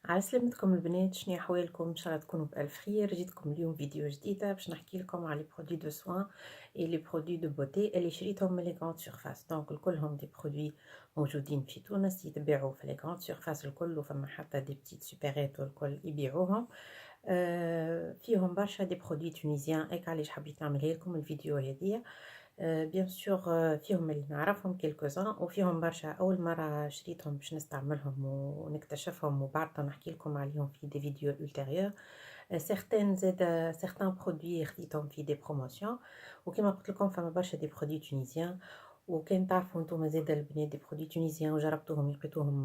على سلامتكم البنات، شنو احوالكم؟ ان شاء الله تكونوا بالف خير. جيتكم اليوم فيديو جديده باش نحكي لكم على لي برودوي دو سوان اي لي برودوي دو بوتي اللي شريتهم من لي غراند سيرفاس. دونك الكلهم دي برودوي موجودين في تونس يتباعوا في لي غراند سيرفاس الكل، وفما حتى دي بتيت سوبرات والكل يبيعوهم. فيهم برشا دي برودوي تونيزيان، هيك علاش حبيت نعملها لكم الفيديو هذه. بيان سور فيهم اللي نعرفهم كيلكوزان، وفيهم برشا أول مرة شريتهم باش نستعملهم ونكتشفهم، وبعد نحكي لكم عليهم في دي فيديو ultérieur. certaines زاد certains برودوي خديتهم في دي بروموسيون، وكما قلت لكم فما برشا دي برودوي تونيزيان. وكان تعرفوا نتوما زاد البنات دي برودوي تونيزيان وجربتوهم لقيتوهم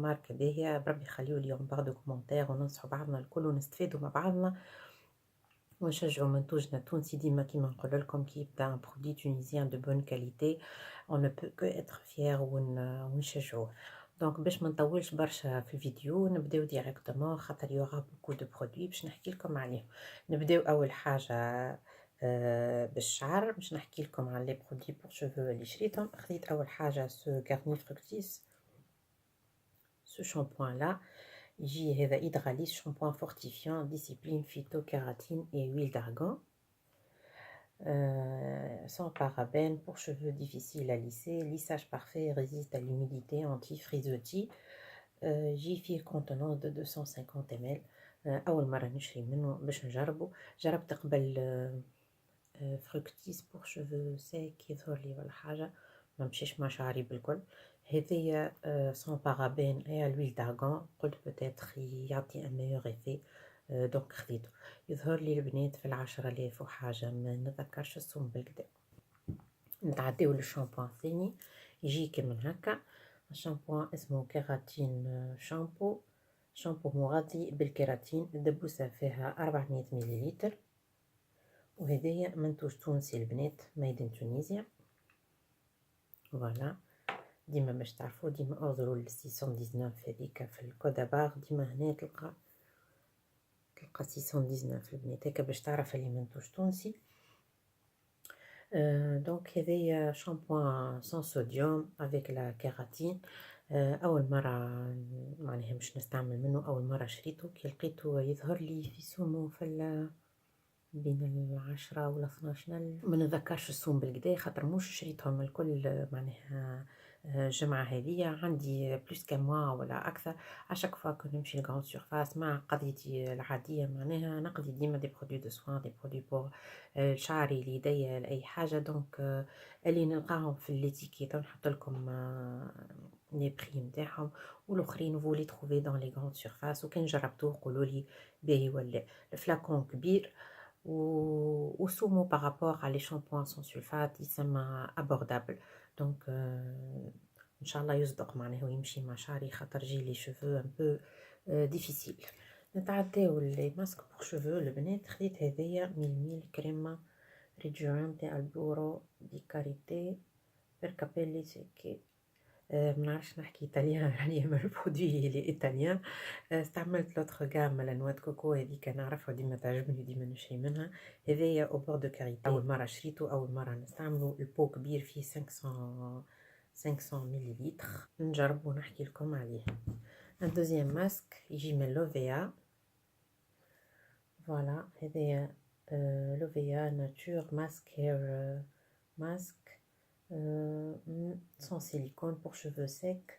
ماركة باهية، بربي خليوا لي بعض كومنتير وننصحوا بعضنا الكل ونستفادوا مع بعضنا ونشجعوا منتوجنا التونسي. ديما كيما نقول لكم كي يبدا ان برودوي تونيزيان دو بون كاليتي اون نو بو كو اتر فيير ونشجعوه. دونك باش ما نطولش برشا في الفيديو نبداو ديريكتومون، خاطر يوغا بوكو دو برودوي باش نحكي لكم عليهم. نبداو اول حاجه بالشعر، باش نحكي لكم على لي برودوي بور شوفو اللي شريتهم. خديت اول حاجه سو غارني فركتيس، سو شامبوان لا يجي هذا إدغاليس شامبوان فورتيفيان ديسيبلين فيتو كيراتين اي ويل d'argan. Sans parabènes, pour cheveux difficiles à lisser, lissage parfait, résiste à l'humidité, anti-frizzotis. جي فيه contenant de 250 ml. أول مرة نشري منه باش نجربه. جربت قبل فركتيس بور شوفو سيك يظهر لي ولا حاجة ما مشيش مع شعري بالكل. هذيا سون بارابين اي لويل دارغون، قلت بتاتر يعطي ان ميور افي، دونك خديته. يظهر لي البنات في 10,000 وحاجة، ما نتذكرش السم بالكدا. نتعداو للشامبوان الثاني، يجي كيما هكا. الشامبوان اسمه كيراتين شامبو، شامبو مغذي بالكيراتين، الدبوسة فيها 400 مليلتر، وهذايا منتوج تونسي البنات، ميدن تونيزيا. فوالا ديما باش تعرفوا ديما اوردروا ل 619 هذيك في الكودا بار، ديما هنا تلقى 619 البنات، هكا باش تعرف اللي منتوج تونسي. دونك هذايا شامبوان سان صوديوم افيك لا كيراتين. اول مره معناها مش نستعمل منه، اول مره شريته كي لقيته يظهر لي في سومو في بين 10 ولا 12، ما نتذكرش السوم بالكدا، خاطر مش شريتهم الكل معناها الجمعة هذية عندي بلوس كان موا ولا أكثر. عشاك فوا كو نمشي لغراند سيرفاس مع قضيتي العادية، معناها نقضي ديما دي برودوي دو سوان، دي برودوي بور شعري ليديا لأي حاجة. دونك اللي نلقاهم في الليتيكيت نحط لكم لي بري نتاعهم، والاخرين فولي تروفي دون لي غراند سيرفاس. وكان جربتوه قولوا لي باهي ولا. الفلاكون كبير وسومو بارابور على لي شامبوان سون سولفات يسمى ابوردابل. دونك ان شاء الله يصدق معناه ويمشي مع شعري، خاطر جي لي شوفو ان بو ديفيسيل. نتعداو لي ماسك بور شوفو البنات. خديت هذيا ميل كريمه ريجورانتي البورو دي كاريتي بير كابيلي سيكي. منعرفش نحكي ايطاليان يعني من البرودوي لي ايطاليان. استعملت لوتر غام على نواد كوكو، هذيك نعرفها ديما تعجبني ديما نشري منها. هذايا او بور دو كاريتي، اول مره شريته اول مره نستعمله. البو كبير فيه 500 مليلتر. نجرب ونحكي لكم عليه. ان دوزيام ماسك يجي من لوفيا. فوالا هذايا لوفيا ناتور ماسك هير ماسك sans silicone pour cheveux secs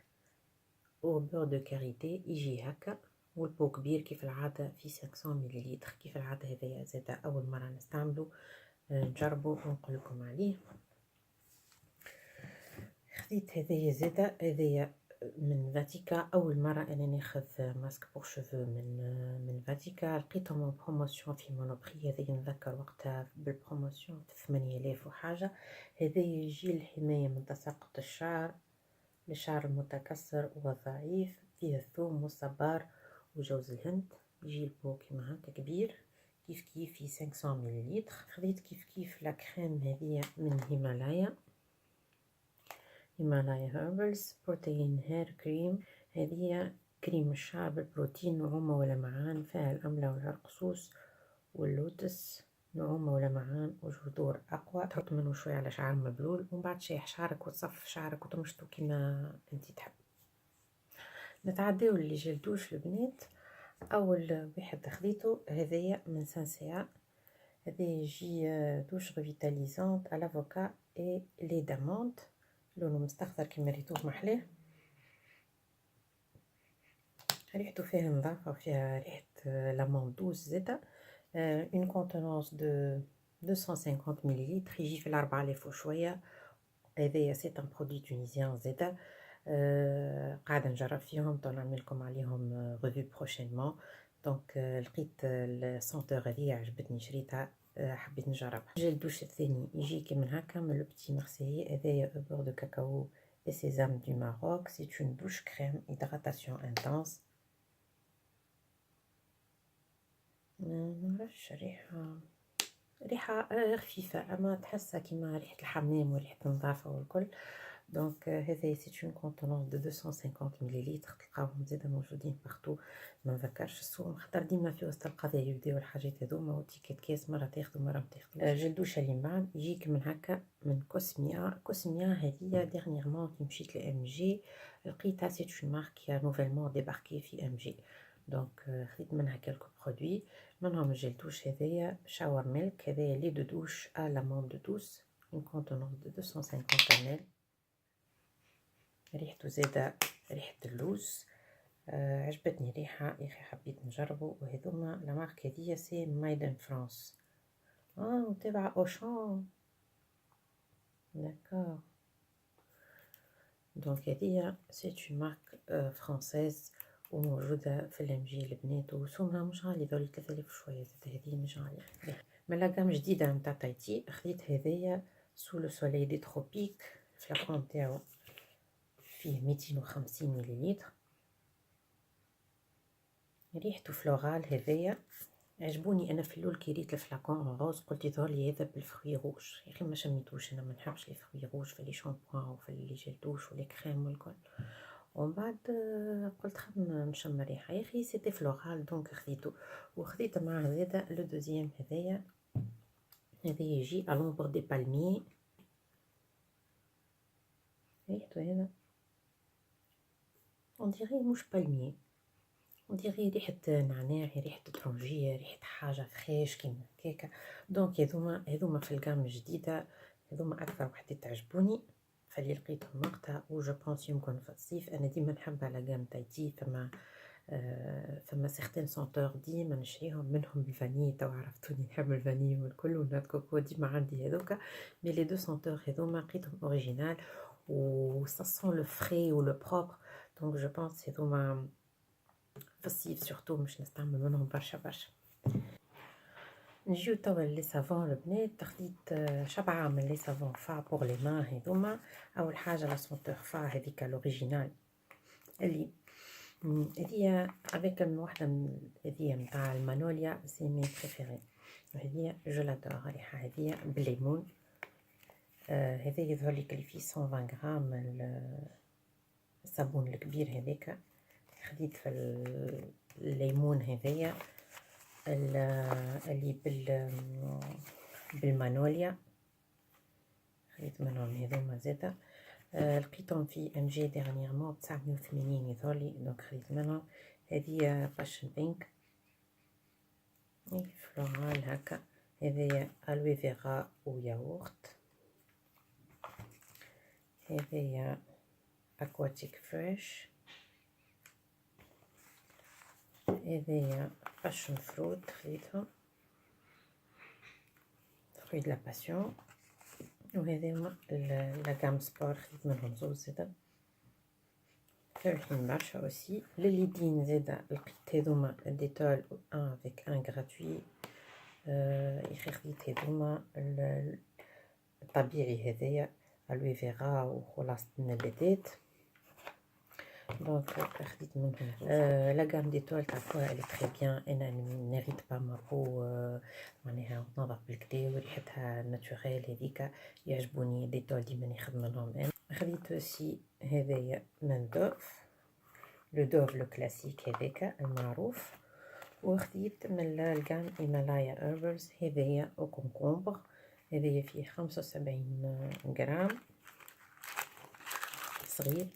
au beurre de karité. يجي هكا والبو كبير كيف العادة في 500 مليلتر كيف العادة. هذايا زادا أول مرة نستعمله، نجربه ونقول لكم عليه. خديت هذايا زادا، هذايا من فاتيكا. أول مرة أنا ناخذ ماسك بور شوفو من فاتيكا. لقيتهم بروموسيون في مونوبري، هذايا نذكر وقتها بالبروموسيون 8000 وحاجة. هذايا يجي الحماية من تساقط الشعر للشعر المتكسر والضعيف، فيه الثوم والصبار وجوز الهند. يجي البو كيما هكا كبير كيف كيف في 500 مليلتر. خديت كيف كيف لا كريم هذيا من هيمالايا هيربلز بروتين هير كريم. هذه كريم الشعر بالبروتين، نعومة ولمعان، فيها الأملة والعرقسوس واللوتس، نعومة ولمعان وجذور أقوى. تحط منه شوية على شعر مبلول، ومن بعد تشيح شعرك وتصف شعرك وتمشطو كيما انتي تحب. نتعداو اللي جلدوش البنات. اول واحد خديته هذايا من سانسيا، هذا يجي دوش ريفيتاليزونت على لافوكا اي لي دامونت، لونه مستخضر كيما ريتوه محلاه، ريحته فيها نظافه وفيها ريحه لامون دوز زاده. اون كونتونونس دو 250 مليلتر، يجي في الاربعه ليف وشويه. هذايا سي ان برودوي تونيزيان زاده، قاعده نجرب فيهم تو نعملكم عليهم ريفيو بروشينمون. دونك لقيت السونتور هذه عجبتني شريتها، حبيت نجربها. جل الدوش الثاني يجي كيما هكا من لو بتي مارسيي، هذايا بور دو كاكاو et sésame du Maroc. C'est une douche crème hydratation intense. منعرفش ريحة خفيفة، أما تحسها كيما ريحة الحمام وريحة النظافة والكل. دونك هذا سي اون كونتونونس دو 250 مليلتر، تلقاوهم زادا موجودين بارتو، ما نذكرش السوم خاطر ديما في وسط القضايا يبداو الحاجات هذوما وتيكيت كاس، مرة تاخدو مرة متاخدوش. جلدوش اللي من بعد يجيك من هكا من كوسميا. كوسميا هذيا ديرنييرمون كي مشيت لام جي لقيتها، سي اون مارك نوفيلمون ديباركي في ام جي. دونك خديت منها كالكو برودوي، منهم الجل دوش هذايا شاور ميلك، هذايا لي دو دوش ا لامون دو دوس، اون كونتونونس دو 250 ml. ريحته زاده ريحه اللوز، عجبتني ريحه يا اخي، حبيت نجربه. وهذوما لا مارك هذيا سي مايدن فرانس، وتبع اوشان. داكور، دونك هذيا سي اون مارك فرانسيز وموجوده في الام جي البنات، وسومها مش غالي، ذولي 3000 شويه زاد، هذه مش غاليه. من لاكام جديده نتاع تايتي خديت هذايا سو لو سوليي دي تروبيك، الفلاكون تاعو فيه 250 مليلتر، ريحته فلورال. هذايا عجبوني انا في الاول كي ريت الفلاكون روز، قلت يظهر لي هذا بالفروي روج، يا اخي ما شميتوش، انا ما نحبش لي فروي روج في لي شامبوان وفي لي جيل دوش ولي كريم والكل. ومن بعد قلت خلينا نشم ريحه، يا اخي سيتي فلورال، دونك خديته. وخديت معاه زاده لو دوزيام هذايا يجي على لومبر دي بالمي، ريحته هنا اون ديري مش بالمي، نديري ريحه نعناع، ريحه طرنجيه، ريحه حاجه فريش كيما هكاكا. دونك هذوما في القام الجديده، هذوما اكثر وحده تعجبوني فاللي لقيتهم وقتها. و جو بونس يمكن في الصيف انا ديما نحب على قام تايتي، فما سيغتين سونتور ديما نشريهم، منهم الفاني، تو عرفتوني نحب الفاني والكل، ونات كوكو ديما عندي هذوكا. مي لي دو سونتور هذوما لقيتهم اوريجينال و سا سون لو فري و لو بروبر. دونك جو بونس هذوما في الصيف سورتو مش نستعمل منهم برشا برشا. نجيو توا لي سافون البنات، خديت شبعة من لي سافون فا بوغ لي مان هذوما. اول حاجه لا سونتور فا هذيك الاوريجينال اللي هذيا افيك واحده من هذيا نتاع المانوليا، سي مي بريفيري، هذيا جو لادور. ريحه هذيا بالليمون، هذا يظهر لك اللي فيه 120 غرام الصابون الكبير هذاك. خديت في الليمون هذايا اللي بالمانوليا، خديت منهم هذوما زاده. لقيتهم في ام جي ديرنييرمون ب 980 يظهرلي، دونك خديت منهم. هذه باشن بينك فلورال هكا، هذايا الوي فيغا وياغورت، هذايا اكواتيك فريش، هذايا باشن فروت خديتهم، فروي دو لا باسيون. وهذاهما لا غام سبور خديت منهم زوز زادا، فرحين برشا. اوسي لليدين زادا لقيت هذوما ديتول ان افيك ان غراتوي، يخي خديت هذوما الطبيعي هذايا الوي فيغا وخلاصة النباتات. دونك خديت منهم لا غام ديتول تعرفوها الي تري بيان، انا نريد با ما بو معناها تنظف بالكدا وريحتها ناتوريل، هذيك يعجبوني ديتول ديما ناخذ منهم. انا خديت اوسي هذايا من دوف، لو دوف لو كلاسيك هذاك المعروف. وخديت من الغام هيمالايا هيربلز، هذايا او كونكومبر، هذايا فيه 75 غرام صغير.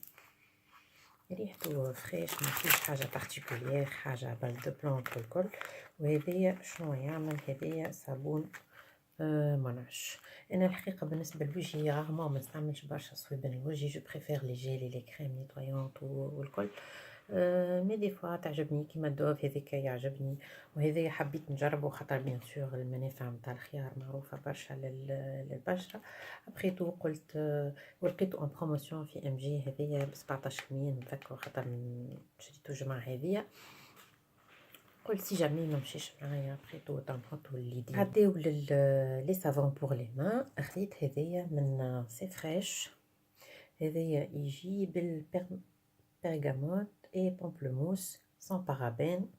ريحته فريش، ما فيش حاجة بارتيكولير، حاجة بال دو بلانت والكل. وهذايا شنو يعمل؟ هذايا صابون منعش. انا الحقيقة بالنسبة لوجهي رغم ما نستعملش برشا صويبان الوجه، جو بريفير لي جيلي لي كريم نيتويونت والكل. مي دي فوا تعجبني كيما الدوف هذاك يعجبني، وهذايا حبيت نجربه خاطر بيان سور المنافع نتاع الخيار معروفة برشا للبشرة. ابخيتو قلت ولقيتو اون بروموسيون في ام جي هذايا ب 17 نتذكر خاطر شريتو جمعة هذيا. قلت سي جامي ما مشيش معايا بخيتو تنحطو الليدين. عداو لي سافون بور لي مان. خديت هذايا من سي فريش، هذايا يجي بالبرغاموت اي بومبلموس سون بارابين.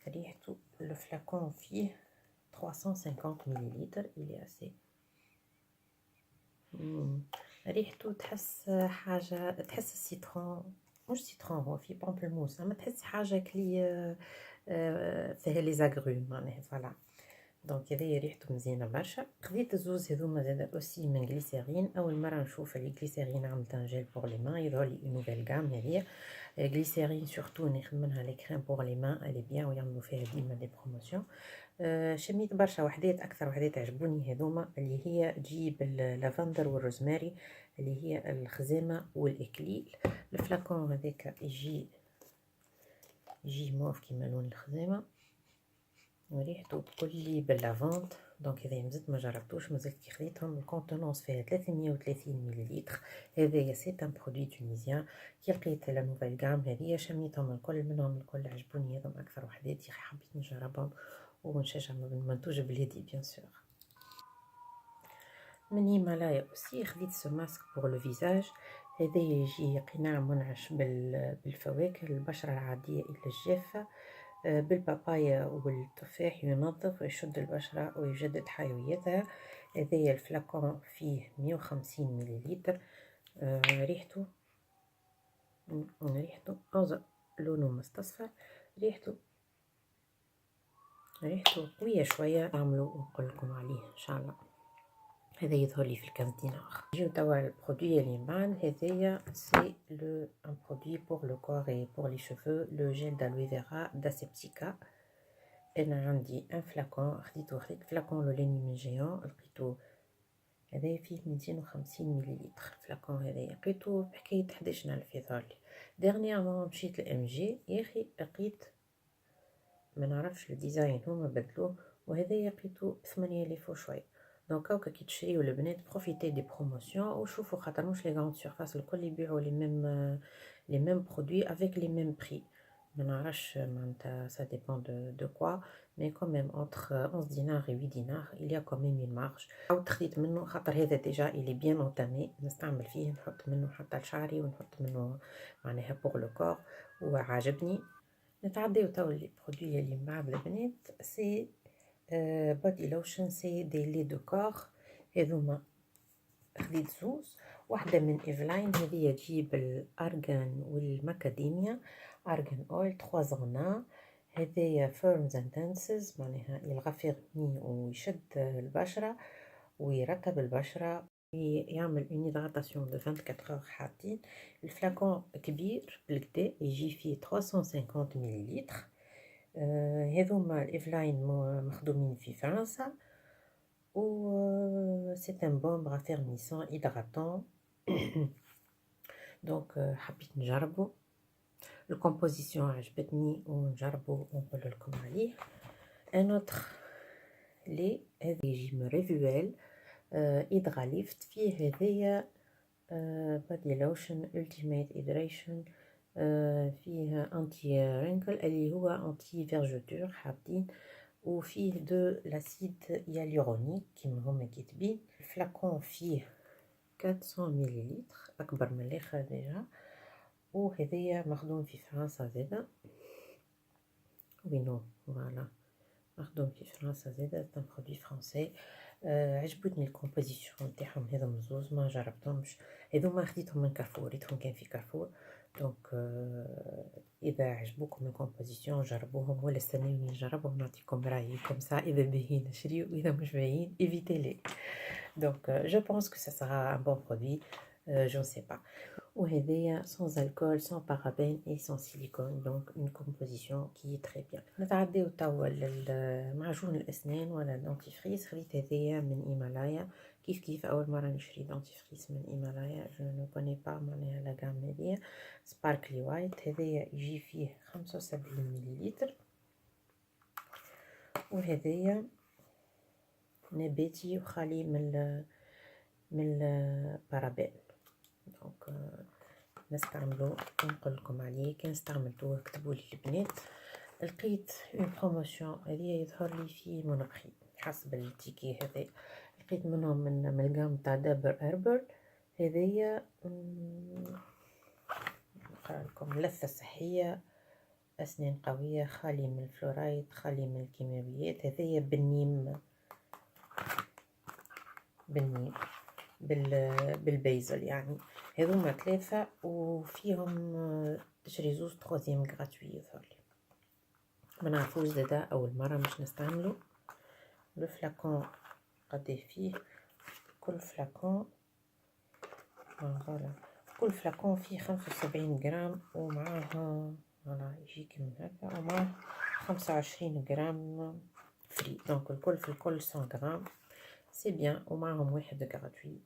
ريحته لو فلاكون فيه 350 مليلتر الي اسي. ريحته تحس حاجه، تحس السيترون، مش سيترون هو في بومبلموس، اما تحس حاجه كلي فيها لي زاغروم معناها فوالا. دونك هذايا ريحته مزيانه برشا. خديت الزوز هذوما زادا اوسي من غليسيرين. اول مره نشوف لي غليسيرين عملت ان جيل بور لي مان، يظهر لي اون نوفيل غام هذيا غليسيرين سورتو ناخذ منها لي كريم بور لي مان الي بيان، ويعملوا فيها ديما دي بروموسيون. شميت برشا وحدات، اكثر وحدات عجبوني هذوما اللي هي تجيب اللافندر والروزماري اللي هي الخزامه والاكليل. الفلاكون هذاك يجي موف كيما لون الخزامه، وريحته كلي باللافند. دونك هذايا مازلت ما جربتوش، مازلت كي خديتهم. الكونتونونس فيها 330 مليلتر. هذايا سي ان برودوي تونيزيان. كي لقيت لا نوفيل غام هذيا شميتهم الكل، منهم الكل عجبوني، هذم اكثر وحدات حبيت نجربهم ونشجع من منتوج بلادي بيان سور. من هيمالايا اوسي خديت سو ماسك بور لو فيزاج. هذايا يجي قناع منعش بالفواكه، البشرة العادية إلى الجافة، بالبابايا والتفاح، ينظف ويشد البشرة ويجدد حيويتها. هذايا الفلاكون فيه 150 مليلتر. ريحته أوزا لونه مستصفر. ريحته قوية شوية، اعملوا ونقولكم عليه ان شاء الله. هذا يظهر لي في الكاس دينار. نجيو توا البرودوي اللي بعد. هذايا سي لو ان برودوي بور لو كور اي بور لي شوفو، لو جيل دالوي فيرا داسيبتيكا. انا عندي ان فلاكون خديت فلاكون لولاني من جيون، لقيتو هذايا فيه 250 مليلتر. فلاكون هذايا لقيتو بحكاية 11,000 يظهر لي. ديرنييرمون مشيت لام جي يا اخي، لقيت ما نعرفش الديزاين هما بدلوه، وهذايا لقيتو 8000 وشويه. دونك هاكا كي تشريو البنات بروفيتي دي بروموسيون وشوفوا، خاطر مش لي غراند سيرفاس الكل يبيعوا لي ميم برودوي افيك لي ميم بري. ما نعرفش معناتها سا ديبون دو كوا، مي كون ميم اونتر 11 دينار و 8 دينار il y a quand même une marge. عاود خديت منه خاطر هذا ديجا il est bien entamé، نستعمل فيه، نحط منه حتى لشعري ونحط منه معناها بور لو كور، وعاجبني. نتعداو توا لي برودوي اللي مع البنات. سي بودي لوشن، سي دي لي دو كور. هذوما خديت زوز، واحدة من ايفلاين هذه تجيب الارغان والماكاديميا. ارغان اويل 3 ان 1. هذايا فيرمز اند دانسز، معناها يغفرني ويشد البشرة ويرطب البشرة، يعمل اون هيدراتاسيون دو 24 اور حاطين. الفلاكون كبير بالكدا يجي فيه 350 مليلتر. هذوما الايفلاين مخدومين في فرنسا، و سي ان بوم رافيرميسون هيدراتون. دونك حبيت نجربو، الكومبوزيسيون عجبتني ونجربو ونقول لكم عليه. ان اوتر لي هذا يجي من ريفويل هيدراليفت، فيه هذايا بادي لوشن التيميت هيدريشن، فيه انتي رينكل اللي هو انتي فيرجوتور حاطين، وفيه دو لاسيد يالورونيك كيما هما كاتبين. الفلاكون فيه 400 مليلتر، اكبر من الاخر ديجا، وهذايا مخدوم في فرنسا زادا. وينو فوالا مخدوم في فرنسا زادا، تم برودوي فرونسي. عجبتني الكومبوزيسيون تاعهم هذوما زوز، ما جربتهمش. هذوما خديتهم من كارفور، ريتهم كان في كارفور. دونك اذا عجبوكم الكومبوزيسيون جربوهم، ولا استنوني نجربهم نعطيكم رايي كم سا، اذا باهيين نشريو واذا مش باهيين ايفيتي لي. دونك جو بونس كو سا سرا ان بون برودوي. جو نسي با. وهذايا سون الكول سون بارابين اي سون سيليكون، دونك اون كومبوزيسيون كي تري بيان. نتعداو توا للمعجون الاسنان ولا دونتيفريس. خذيت هذايا من هيمالايا. كيف اول مره نشري دونتيفريس من هيمالايا، جو نو كوني با معناها لا غام هذيا سباركلي وايت. هذايا يجي فيه 75 مليلتر، وهذايا نباتي وخالي من البارابين. دونك نستعملو، نقول لكم عليه كان استعملتوه كتبوا لي البنات. لقيت اون بروموسيون هذه يظهر لي في مونبري حسب التيكي هذا. لقيت منهم من الجام تاع دابر هربل. هذيا نقرا لكم: لثة صحية، أسنان قوية، خالي من الفلورايد، خالي من الكيماويات. هذيا بالنيم بالبيزل يعني. هذوما 3 وفيهم تشري زوز تخوزيام غراتوي يظهر لي. ما نعرفوش زادا اول مره مش نستعملو. لو فلاكون قد فيه كل فلاكون فوالا كل فلاكون فيه 75 غرام، ومعاها فوالا يجيك من هكا، ومعاه 25 غرام فري. دونك الكل في الكل 100 غرام سي بيان، ومعهم واحد غراتوي.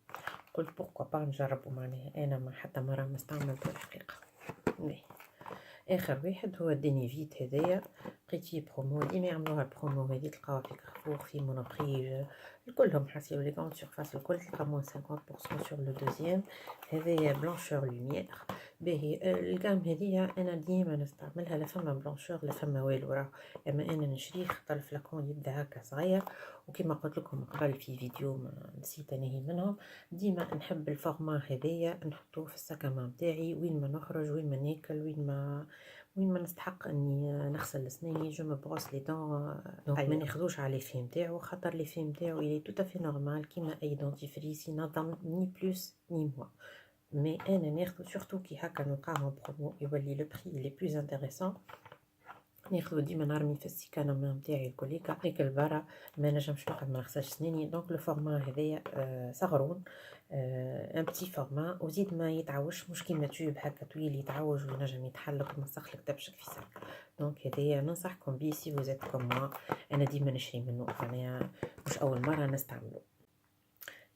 قلت بوركوا با نجربو معناها. انا ما حتى مره ما استعملته الحقيقه. اخر واحد هو دينيفيت. هذايا لقيتيه برومو، ديما يعملوها البرومو هذه، تلقاوها في كارفور في مونابري كلهم حاسيو لي كونط سيرفاس الكل تلقى موان 50% سور لو دوزيام. هذايا بلانشور لوميير باهي. الكام هذيا انا ديما نستعملها، لا فما بلانشور لا فما والو راه، اما انا نشريه خاطر الفلاكون يبدا هكا صغير. وكما قلت لكم قبل في فيديو ما نسيت انهي منهم، ديما نحب الفورما هذايا نحطوه في السكامه نتاعي وين ما نخرج، وين ما ناكل، وين ما نستحق اني نغسل اسناني. جو مو بروس لي دون. دونك ما ناخذوش على لي في نتاعو، خاطر لي في نتاعو الي تو افي نورمال كيما اي دونتيفريس ينظم ني بلوس ني موا. مي انا ناخذو سورتو كي هكا نلقاهم برومو يولي لو بري لي بلوس انتريسون، ناخذو ديما نرمي في السيكانه نتاعي الكوليكا ناكل برا، ما نجمش نقعد ما نغسلش سناني. دونك لو فورما هذايا صغرون، ان بتي فورما، وزيد ما يتعوش، مش كيما تيوب هكا طويل يتعوج وينجم يتحلك ومسخلك تبشك في ساك. دونك هذايا ننصحكم بيه سي فوزيت كوم موا. انا ديما نشري منه، انا مش اول مره نستعمله.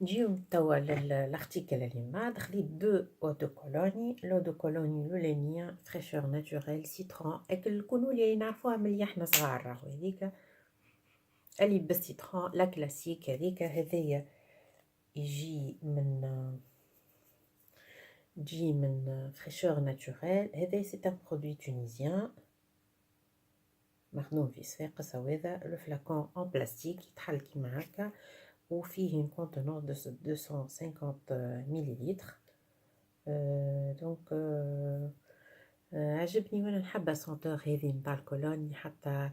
نجيو توا للارتيكل اللي من بعد. خديت 2 او دو كولوني. لو دو كولوني لولانية فريشور ناتوريل سيترون، اكل كونوا اللي نعرفوها ملي احنا صغار، راهو هذيك اللي بالسيترون لا كلاسيك هذيك. هذايا يجي من فريشور ناتوريل. هذا سي ان برودوي تونيزيان مخدوم في صفاقس. هذا لو فلاكون ان بلاستيك يتحل كيما هكا، وفيه une contenance de 250 مليلتر. دونك عجبني وانا نحب سونتور هذه نتاع الكولوني، حتى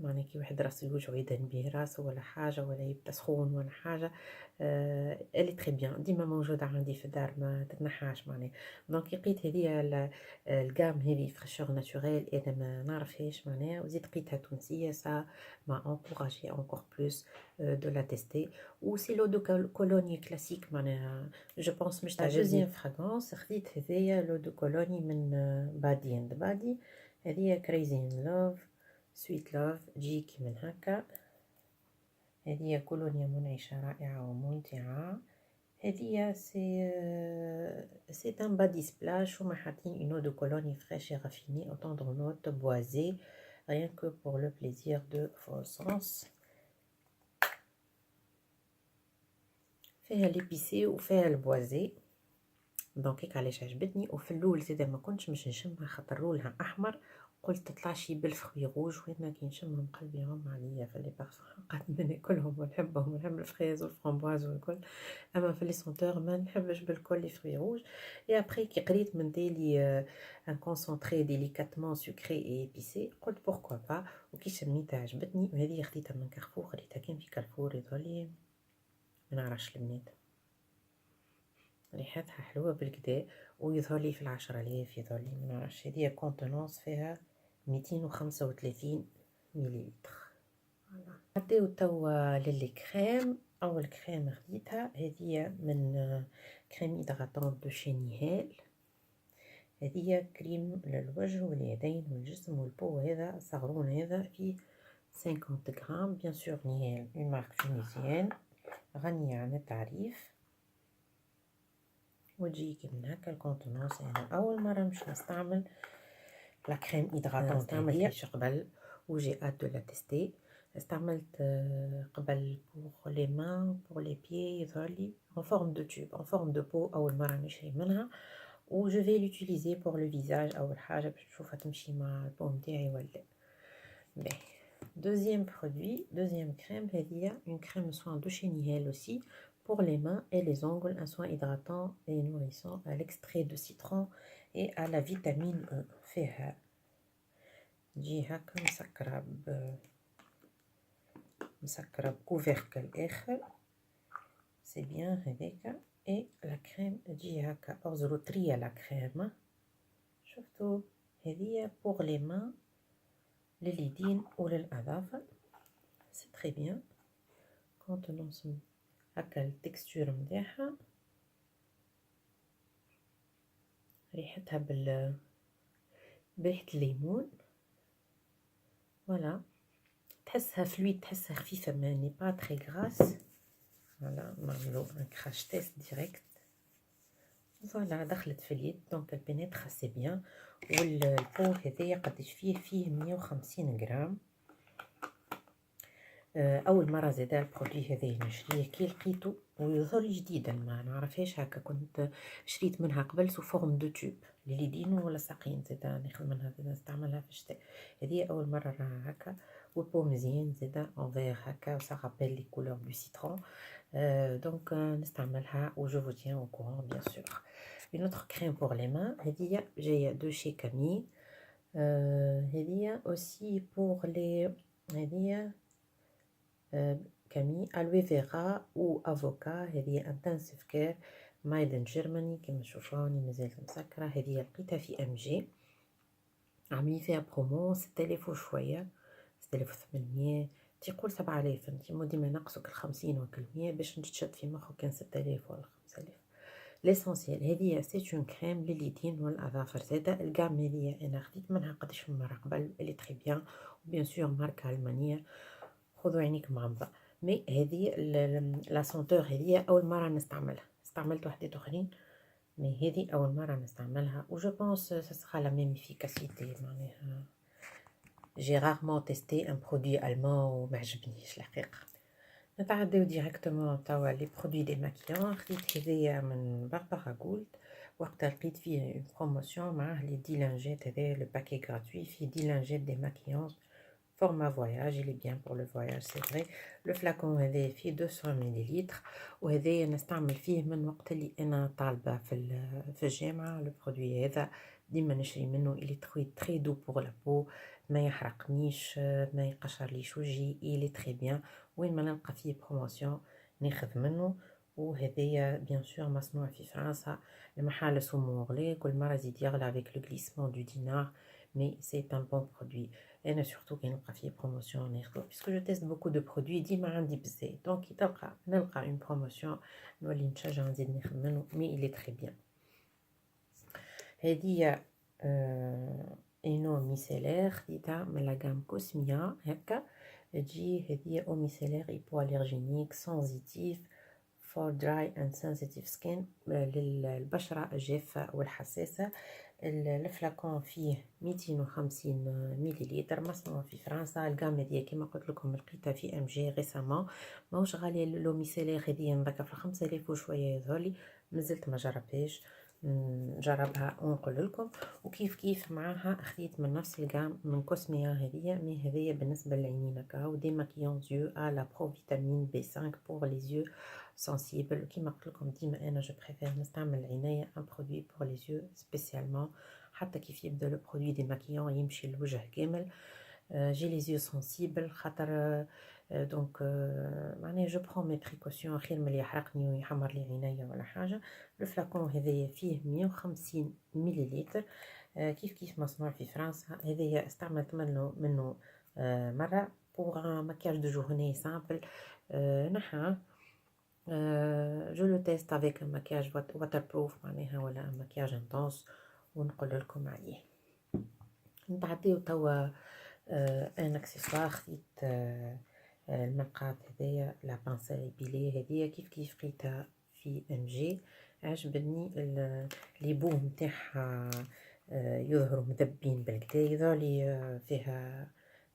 معناها كي واحد راسو يوجعو يدهن بيه راسو ولا حاجه، ولا يبدا سخون ولا حاجه. الي تري بيان، ديما موجوده عندي في الدار ما تتنحاش معناها. دونك لقيت هذه الجام هذه فريشور ناتوريل، انا ما نعرفهاش معناها، وزيد لقيتها تونسيه. سا ما انكوراجي انكور بلوس دو لا تيستي. و سي لو دو كولوني كلاسيك معناها، جو بونس مش تعجبني. دوزيام فراغونس خديت هذايا لو دو كولوني من بادي اند بادي. هذه كريزي ان لوف سويت لوف، تجيك من هكا. هذه كولونيا منعشة رائعة وممتعة. هذه سي ان بادي سبلاش، وما حاطين اون دو كولوني فريش et raffinée au tendre note boisée, rien que pour le plaisir de vos sens. فيها ليبيسي وفيها البوازي، دونك هيك علاش عجبتني. وفي الاول زادا ما كنتش مش نشمها خاطر لونها احمر، قلت تطلع شي بالفخوي روج، وانا كي نشمهم قلبي يغم عليا في لي بارفان، قد ما ناكلهم ونحبهم ونحب الفريز والفرامبواز والكل. اما في لي سونتور ما نحبش بالكل لي فروي روج. اي ابري كي قريت من ديلي ان كونسونطري ديليكاتمون سكري اي ايبيسي، قلت بوركوا با. وكي شميتها عجبتني. وهذه خديتها من كارفور، خديتها كان في كارفور يظهرلي ما نعرفش البنات، ريحتها حلوه بالكدا، ويظهر لي في 10,000 يظهر لي ما نعرفش. هذه كونتونونس فيها 235 مليلتر. عداو توا للي كريم. أول كريم خديتها هذه من كريم إيدغاتون دو شي نيهال. هذه كريم للوجه واليدين والجسم والبو. هذا صغرون هذا فيه 50 غرام. بيان سور نيهال اون مارك تونيزيان غنية عن التعريف. وتجيك من هكا الكونتونونس. أنا أول مرة مش نستعمل لا كريم إيدغاتون. استعملتهاش قبل وجي ات دو لا تيستي. استعملت قبل بوغ لي مان بوغ لي بيي يظهرلي en forme de tube en forme de pot. أول مرة نشري منها و je vais l'utiliser pour le visage أول حاجة باش نشوفها تمشي مع البو متاعي ولا لا. باهي deuxième produit deuxième crème هذه une crème soin de chez Nihel aussi pour les mains et les ongles. Un soin hydratant et nourrissant à l'extrait de citron et à la vitamine E. فيها تجي هكا مسكرة بكوفيركل آخر سي بيان هذاكا. اي لا كريم تجي هكا أغزروترية لا كريم. شفتو هذيا بوغ لي مان لليدين وللأظافر. سي تري بيان كونتونونس هكا التكستور متاعها. ريحتها بريحة الليمون. فوالا تحسها فلويد تحسها خفيفة ماني با تري غراس. فوالا نعملو ان كراش تيست ديريكت. فوالا دخلت في اليد دونك البينيتر سي بيان. والبو هذايا قداش فيه 150 غرام. اول مره زادا البرودوي هذايا نشريه كي لقيتو ويظهر لي جديدا ما نعرفهاش هكا. كنت شريت منها قبل سو فورم دو توب لليدين ولا ساقين زادا ناخذ منها زادا نستعملها في الشتاء. هذه اول مره راها هكا والبو مزيان زادا انفير هكا وسا رابيل لي كولور دو سيترون. دونك نستعملها و جو فو تيان او كورون بيان سور. une autre crème pour les mains هذه جايه دو شي كامي. هذه aussi pour les هذه كامي ألوي فيرا و افوكا. هذه انتنسيف كير مايد ان جيرماني كما تشوفوني مازالت مسكره. هذه لقيتها في ام جي عاملين فيها برومو 6000 وشويه 6800 تيقول 7000. انت ديما نقصك 50 و 100 باش تشد في مخك كان 6000 ولا 5000. ليسونسيال هذه سي اون كريم لليدين والاظافر. زاده الكام هذه انا خديت منها قداش من مره قبل اللي تري بيان وبيان سور ماركه المانيه. خذوا عينيك مغمضه. مي هذه لا سونتور هذه اول مره نستعملها. استعملت وحدات اخرين مي هذه اول مره نستعملها و جو بونس سا سera la même efficacité. معناها جي رارمون تيستي ان برودوي المان وما عجبنيش الحقيقه. نتعداو ديريكتومون توا لي برودوي دي ماكيون. خديت هذايا من باربارا غولد وقتها لقيت فيه اون بروموسيون معاه لي 10 لانجيت. هذايا لو باكي غراتوي فيه 10 لانجيت دي ماكيون format voyage. il est bien pour le voyage c'est vrai. le flacon هذا فيه 200 مليلتر وهذايا نستعمل فيه من وقت اللي انا طالبه في الجامعه. لو برودوي هذا ديما نشري منه. il est très doux pour la peau ما يحرقنيش ما يقشرليش وجهي. il est très bien. وين ما نلقى فيه بروموسيون ناخذ منه. وهذايا بيان سور مصنوع في فرنسا. المحل سمو غلي كل مره يزيد يغلى avec le glissement du dinar mais c'est un bon produit. انا سورتو كي نلقى فيه بروموسيون ناخذو باسكو جو تيست بوكو دو برودوي ديما عندي بزاف. دونك كي نلقى اون بروموسيون نولي نتشجع نزيد ناخذ منه. مي il est très bien. هذه اينو ميسيلير خديتها من لا غام كوسميا هكا. تجي هذه او ميسيلير ايبو اليرجينيك سنسيتيف for dry and sensitive skin للبشرة الجافة والحساسة. الفلاكون فيه 250 مليلتر مصنوع في فرنسا. الجام هذه كما قلت لكم لقيتها في ام جي ريسامون. ماهوش غاليه. لو ميسيلير هذه نذكر في 5000 وشويه يظهرلي. مازلت ما جربتهاش نجربها ونقول لكم. وكيف كيف معاها خديت من نفس الجام من كوسميا هذه. مي هذه بالنسبه للعينين كاو دي ماكيون زيو على برو فيتامين بي 5 بور لي زيو سنسيبل. كيما قلت لكم ديما انا جو بريفير نستعمل العنايه ان برودوي بور لي زيو سبيسيالمون. حتى كيف يبدا لو برودوي دي ماكيون يمشي للوجه كامل. جي لي زيو سنسيبل خاطر دونك معناها جو برون مي بريكوسيون خير ملي يحرقني ويحمر لي عينيا ولا حاجه. لو فلاكون هذايا فيه 150 مليلتر كيف كيف مصنوع في فرنسا. هذايا استعملت منه مره بوغ ماكياج دو جورني سامبل. نحا جو لو تيست افيك ان مكياج واتر بروف معناها ولا ان مكياج انتونس ونقول لكم عليه. نتعديو توا ان اكسسوار خديت المنقاط هذايا لا بانسيل ايبيلي هذيا كيف لقيتها في ام جي. عجبني لي بو نتاعها يظهروا مذبين بالكدا، يظهر لي فيها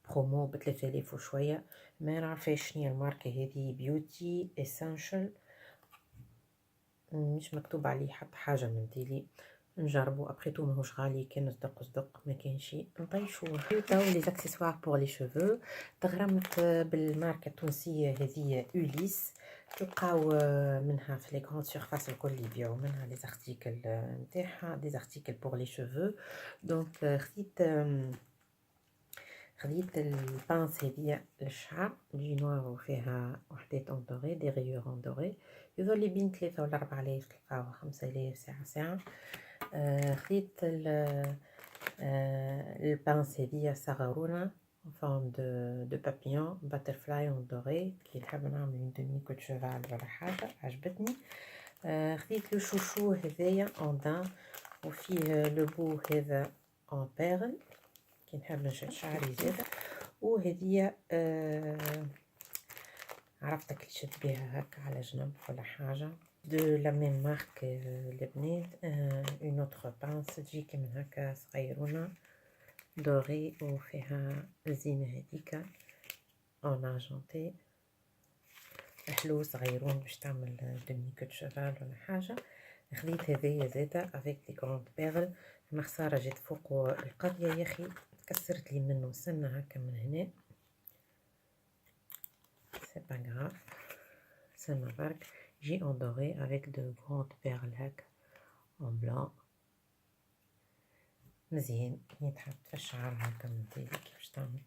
برومو ب3000 وشويه. ما نعرفش شنو الماركه هذه، بيوتي اسينشال، مش مكتوب عليه حتى حاجه من ديلي. نجربو ابخي تو ماهوش غالي، كان صدق ما كان شي نطيشوه. تاو لي زاكسيسوار بور لي شوفو، تغرمت بالماركه التونسيه هذه اوليس. تلقاو منها في لي غراند سيرفاس الكل يبيعوا منها لي زارتيكل نتاعها، دي زارتيكل بور لي شوفو. دونك خديت البانس هذيا للشعر جي نوار وفيها وحدات اندوري، دي غيور اندوري. يظهر لي بين 3 ولا 4000، تلقاوها 5000 ساعه. خديت البانس هذيا صغرونا فورم دو بابيون باترفلاي اندوري، كي نحب نعمل اون دمي كوت شوفال ولا حاجه عجبتني. خديت لو شوشو هذايا اندان وفيه لو بو هذا اون بيرل كي نحب نشد شعري زاده. وهذيا عرفتك اللي شد بيها هكا على جنب ولا حاجه دو لا ميم مارك البنات. اون اوتر بانس تجيكي من هكا صغيرونه دوري وفيها الزينه هذيك اون ارجنتي، حلو صغيرون باش تعمل دمي كوت شوفال ولا حاجه. خديت هذيا زاده افيك دي كروند بيرل. مخساره جيت فوق القضيه يا اخي، كسرت لي منه سنه هكا من هنا، سي با غراف سنه برك. جي اندوري افيك دو كروند بيرل هكا اون بلان، مزيان يتحط في الشعر هكا من تالي كيفاش تعمل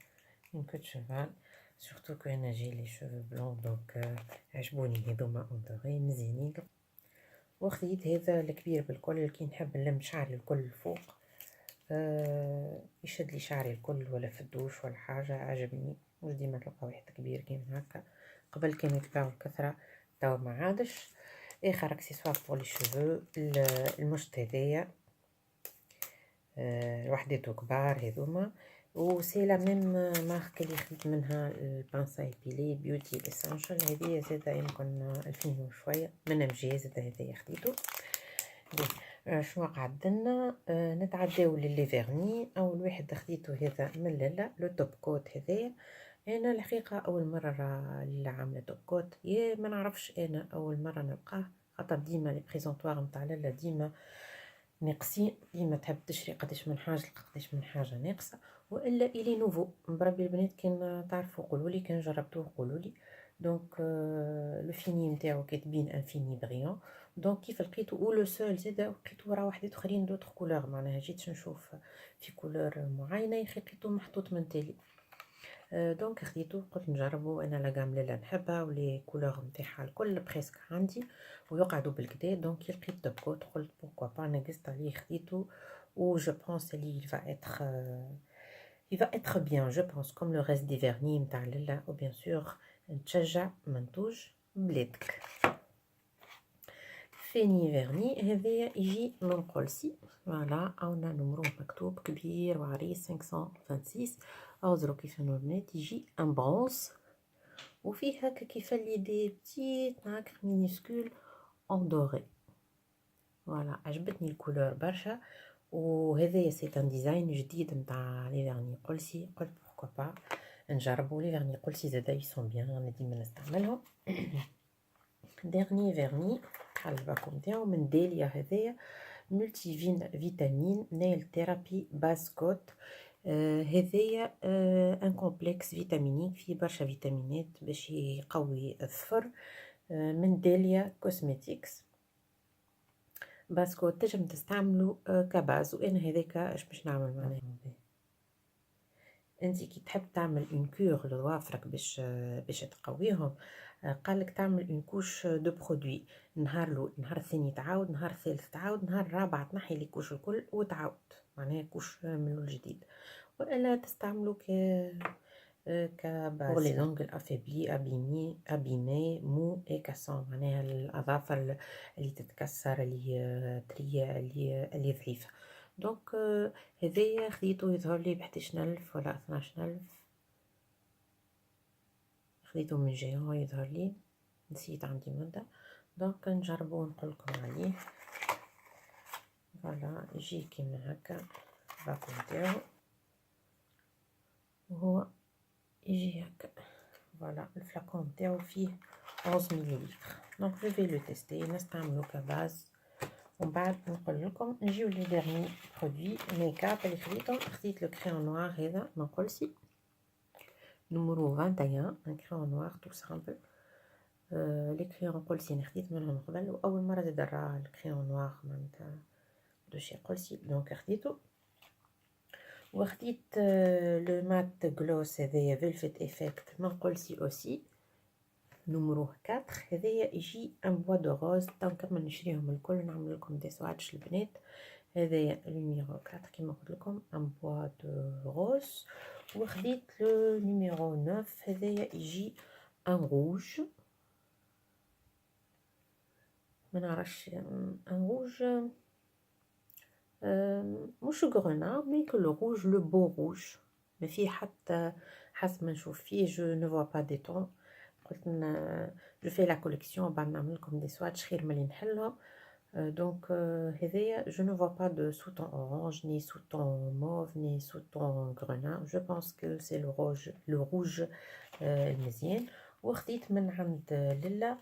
اون كوت شوفال. سورتو كو انا جي لي شوفو بلون دونك عجبوني هذوما اندوري مزيانين. وخديت هذا الكبير بالكل كي نحب نلم شعري الكل الفوق، يشد لي شعري الكل ولا في الدوش ولا حاجه. عجبني، مش ديما تلقى واحد كبير كيما هكا، قبل كانوا يتباعوا الكثره توا ما عادش. اخر اكسسوار بور لي شوفو المشط هذايا وحداتو كبار هذوما، وسي لا ميم مارك اللي خديت منها البانسا ايبيلي بيوتي اسينشال. هذه زاده يمكن 2000 وشويه من مجي زاده هذايا خديتو. شنو قعد لنا نتعداو للي فيرني. اول واحد خديته هذا من لالا لو توب كوت هذايا. انا الحقيقه اول مره اللي عامله توب كوت، يا ما نعرفش انا اول مره نلقاه، خاطر ديما لي بريزونطوار نتاع لالا ديما ناقصين، ديما تحب تشري قداش من حاجه قداش من حاجه ناقصه، والا الي نوفو. بربي البنات كان تعرفوا قولوا لي، كان جربتوه قولوا لي. دونك لو فيني نتاعو كاتبين ان فيني بريون. دونك كيف لقيتو او لو سول زاد لقيتو ورا وحدات اخرين دوطخ كولور، معناها جيت نشوف في كولور معينه يا اخي لقيتو محطوط من تالي. دونك خديتو قلت نجربو، انا لا غام لا نحبها ولي كولور نتاعها الكل بريسك عندي ويقعدوا بالكدا. دونك لقيت توب كوت قلت بوركوا با نقصت عليه خديتو. و جو بونس لي il va être bien je pense comme le reste des vernis نتاع لالا. و bien sûr نتشجع منتوج بلادك. فيني فيرني هذايا يجي من قلسي، فوالا اونا نمرو مكتوب كبير وعريس 526. اوزرو كيفانو البنات يجي ان برونز وفيه هكا كيف اللي دي بتيت هكا مينيسكول اون دوري. فوالا عجبتني الكولور برشا. وهذايا سي ان ديزاين جديد نتاع لي فيرني قلسي، قلت بوركوا با نجربو لي فيرني قلسي زادا يسون بيان، انا ديما نستعملهم. ديرني فيرني على الباكو نتاعو من داليا هذايا ملتي فيتامين نيل ثيرابي باسكوت. هذايا ان كومبلكس فيتامينيك فيه برشا فيتامينات باش يقوي الظفر. من داليا كوزميتيكس باسكوت تنجم تستعملو كباز. وانا هذاك اش باش نعمل معناها انتي كي تحب تعمل اون كور لضوافرك باش تقويهم، قالك تعمل اون كوش دو برودوي. نهار الاول نهار الثاني تعاود، نهار الثالث تعاود، نهار الرابع تنحي لي كوش الكل وتعاود، معناها كوش من الجديد. والا تستعملو pour les ongles affaiblis, abîmés, mous et cassants. معناها الأظافر اللي تتكسر، اللي طرية، اللي ضعيفة. دونك هذايا خديتو يظهر لي ب11,000 ولا 12,000. خديتو من جيون يظهر لي، نسيت عندي مدة. دونك نجربو ونقولكم عليه. فوالا يجي كيما هكا الباكو نتاعو، وهو يجي هكا. فوالا الفلاكون نتاعو فيه 11 مليلتر. دونك جو في لو تيستي، نستعملو كباز ومن بعد نقول لكم. نجيو لي ديرني برودوي ميكاب اللي خديتهم. خديت لو كريون نوار هذا من قلسي نمرو 21، ان كريون نوار تو سامبل. لي كريون قلسي خديت منهم قبل، واول مره زاد نرى الكريون نوار معناتها دو شي قلسي، دونك خديتو. وخديت لو مات جلوس هذايا فيلفت افكت من قلسي اوسي نمرو 4. هذايا يجي ان بوا دو روز. نكمل نشريهم الكل، نعمل لكم دي سواتش البنات. هذايا نيميرو 4 كيما قلت لكم، ان بوا دو روز. وخديت لو نيميرو 9. هذايا يجي ان روج، ما نعرفش ان روج مش غرنا، مي كو لو روج لو بو روج، ما فيه حتى حسب ما نشوف فيه. جو نو فوا با دي طون. قلت جو في لا كوليكسيون بعد نعمل لكم دي سواتش خير ملي نحلهم. دونك هذايا جو نو فوا با دو سوتون اورانج ني سوتون موف ني سوتون غرنا. جو بونس كو سي لو روج، لو روج المزيان. وخديت من عند للا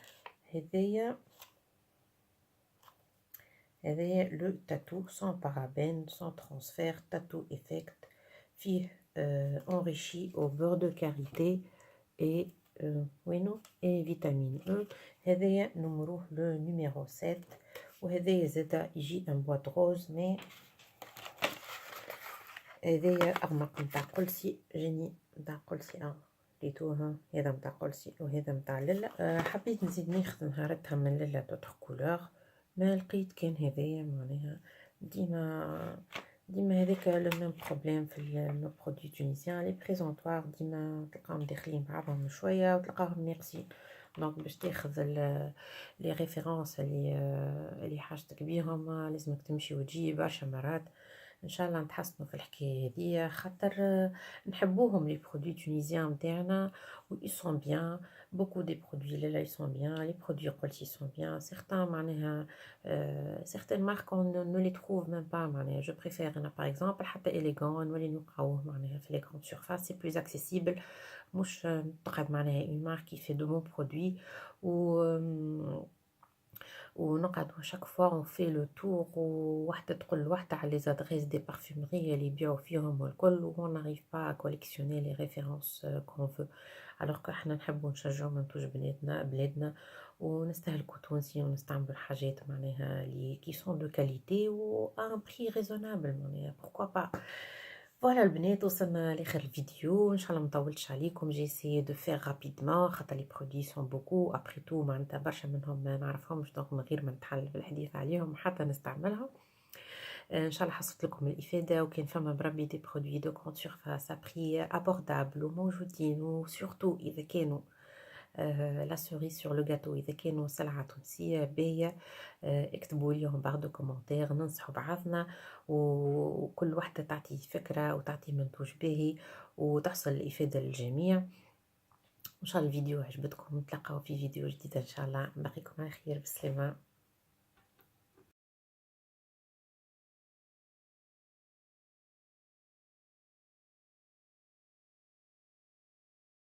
هذايا لو تاتو سون بارابين سون ترانسفير تاتو افكت، فيه enrichi au beurre de karité et وينو اي فيتامين او. هذايا نمروه لو نيميرو 7. وهذايا زادا يجي ان بواط روز، مي هذايا اغمق نتاع قلسي. جاني نتاع قلسي ليتوها، هذا نتاع قلسي وهذا نتاع للا. حبيت نزيد ناخذ نهارتها من للا دوتر كولور، ما لقيت كان هذايا. معناها ديما هذاك لو ميم بروبليم في لو برودوي تونيزيان، لي بريزونطوار ديما تلقاهم داخلين بعضهم شويه وتلقاهم ناقصين. دونك باش تاخذ لي ريفيرونس اللي حاجتك بيهم لازمك تمشي وتجي برشا مرات. ان شاء الله نتحسنوا في الحكايه هذه، خاطر نحبوهم لي برودوي تونيزيان نتاعنا و ils sont bien. beaucoup des produits là ils sont bien, les produits قلسي sont bien. certains معناها certaines marques on ne les trouve même pas. معناها je préfère انا par exemple حتى élégant نولي نلقاوه معناها في les grandes surfaces. c'est plus accessible، مش تقعد معناها une marque qui fait de bons produits ونقعد chaque fois on fait le tour وواحدة تقول واحدة على les adresses des parfumeries اللي يبيعوا فيهم والكل، و on n'arrive pas à collectionner les références qu'on veut. alors que احنا نحبوا نشجعوا منتوج بلادنا ونستهلكوا تونسي ونستعملوا الحاجات معناها اللي qui sont de qualité و à un prix raisonnable. معناها pourquoi pas. فوالا البنات وصلنا لاخر الفيديو، ان شاء الله مطولتش عليكم. جي سي دو فير رابيدمون خاطر لي برودوي سون بوكو ابري تو معناتها برشا منهم ما نعرفهمش، دونك من غير ما نتحل بالحديث عليهم حتى نستعملهم. ان شاء الله حصلت لكم الافاده، وكان فما بربي دي برودوي دو كونت سيرفاس ابري ابوردابل وموجودين، وسورتو اذا كانوا لا سوري سور لو غاتو اذا كانوا سلعه تونسيه باهيه اكتبوا ليهم بعض كومنتير، ننصحوا بعضنا وكل واحده تعطي فكره وتعطي منتوج باهي وتحصل الافاده للجميع. ان شاء الله الفيديو عجبتكم، نتلاقاو في فيديو جديد ان شاء الله. نبقيكم على خير، بسلامه.